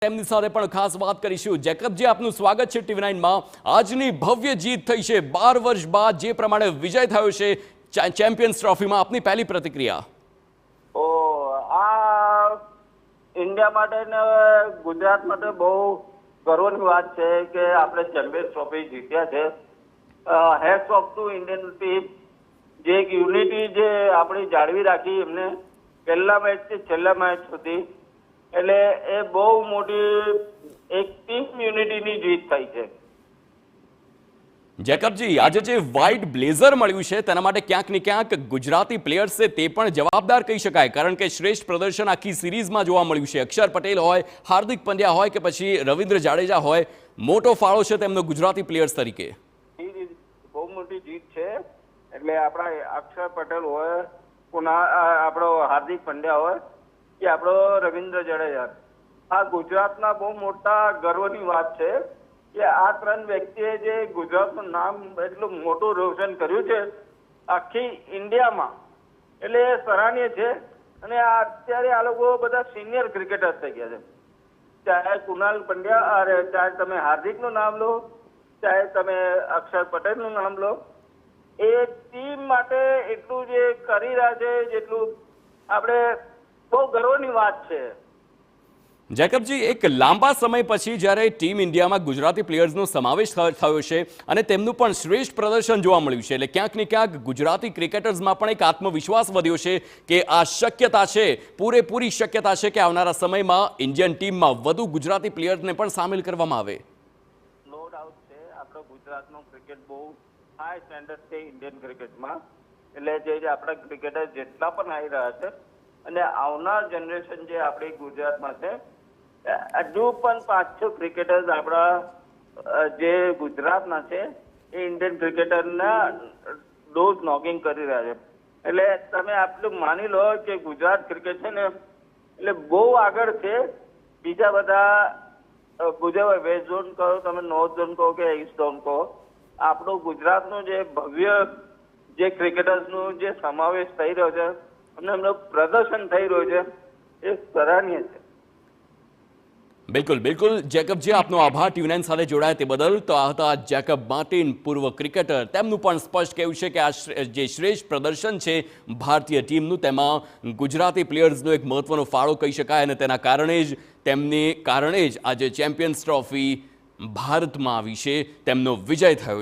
તેમની સાથે પણ ખાસ વાત કરીશું। જેકબજી, આપનું સ્વાગત છે TV9 માં। આજની ભવ્ય જીત થઈ છે 12 વર્ષ બાદ, જે પ્રમાણે વિજય થયો છે ચેમ્પિયન્સ ટ્રોફીમાં, આપની પહેલી પ્રતિક્રિયા? આ ઇન્ડિયા માટે ને ગુજરાત માટે બહુ ગર્વની વાત છે કે આપણે ચેમ્પિયન્સ ટ્રોફી જીત્યા છે। Hats off to Indian team, જે એક યુનિટી જે આપણી જાળવી રાખી એમને પહેલા મેચથી છેલ્લા મેચ સુધી, એટલે એ બહુ મોટી એક ટીમ યુનિટીની જીત થઈ છે। જેકબજી, આજે જે વ્હાઇટ બ્લેઝર મળ્યું છે તેના માટે ક્યાંક ને ક્યાંક ગુજરાતી પ્લેયર્સ છે તે પણ જવાબદાર કહી શકાય, કારણ કે શ્રેષ્ઠ પ્રદર્શન આખી સિરીઝમાં જોવા મળ્યું છે। અક્ષર પટેલ હોય, હાર્દિક પંડ્યા હોય કે પછી રવિન્દ્ર જાડેજા હોય, મોટો ફાળો છે તેમનો ગુજરાતી પ્લેયર્સ તરીકે। બહુ મોટી જીત છે, એટલે આપણા અક્ષર પટેલ હોય, આપણો હાર્દિક પંડ્યા હોય કે આપણો રવિન્દ્ર જાડેજા, આ ગુજરાતના બહુ મોટા ગર્વની વાત છે કે આ ત્રણ વ્યક્તિએ જે ગુજરાતનું નામ એટલું મોટું રોશન કર્યું છે આખી ઇન્ડિયામાં, એટલે એ સરાહનીય છે। અને અત્યારે આ લોકો બધા સિનિયર ક્રિકેટર થઈ ગયા છે, ચાહે કુણાલ પંડ્યા, અરે ચાહે તમે હાર્દિકનું નામ લો, ચાહે તમે અક્ષર પટેલનું નામ લો, એ ટીમ માટે એટલું જે કરી રહ્યા છે, જેટલું આપણે બહુ ગર્વની વાત છે। જેકબજી, એક લાંબા સમય પછી જ્યારે ટીમ ઇન્ડિયામાં ગુજરાતી પ્લેયર્સનો સમાવેશ થયો છે અને તેમનું પણ શ્રેષ્ઠ પ્રદર્શન જોવા મળ્યું છે, એટલે ક્યાંક ને ક્યાંક ગુજરાતી ક્રિકેટર્સમાં પણ એક આત્મવિશ્વાસ વધ્યો છે કે આ શક્યતા છે, પૂરેપૂરી શક્યતા છે કે આવનારા સમયમાં ઇન્ડિયન ટીમમાં વધુ ગુજરાતી પ્લેયર્સને પણ સામેલ કરવામાં આવે। નો ડાઉટ છે, આપણો ગુજરાતનો ક્રિકેટ બહુ હાઈ સ્ટેન્ડર્ડ છે ઇન્ડિયન ક્રિકેટમાં, એટલે જે આપણા ક્રિકેટર જેટલા પણ આવી રહ્યા છે અને આવનાર જનરેશન જે આપણી ગુજરાતમાં છે, હજુ પણ 5-6 ક્રિકેટર્સ આપણા જે ગુજરાતના છે એ ઇન્ડિયન ક્રિકેટરના ડોઝ નોકિંગ કરી રહ્યા છે। એટલે તમે આટલું માની લો કે ગુજરાત ક્રિકેટ છે ને એટલે બહુ આગળ છે બીજા બધા, ગુજરાત વેસ્ટ ઝોન કહો, તમે નોર્થ ઝોન કહો કે ઈસ્ટ ઝોન કહો, આપણું ગુજરાતનું જે ભવ્ય જે ક્રિકેટર્સનું જે સમાવેશ થઈ રહ્યો છે અને એમનું પ્રદર્શન થઈ રહ્યું છે એ સરાહનીય છે। બિલકુલ બિલકુલ જેકબજી, આપનો આભાર TV9 સાથે જોડાયા તે બદલ। તો આ હતા જેકબ માર્ટિન, પૂર્વ ક્રિકેટર। તેમનું પણ સ્પષ્ટ કહેવું છે કે આ જે શ્રેષ્ઠ પ્રદર્શન છે ભારતીય ટીમનું, તેમાં ગુજરાતી પ્લેયર્સનો એક મહત્વનો ફાળો કહી શકાય અને તેના કારણે જ આજે ચેમ્પિયન્સ ટ્રોફી ભારતમાં આવી છે, તેમનો વિજય થયો છે।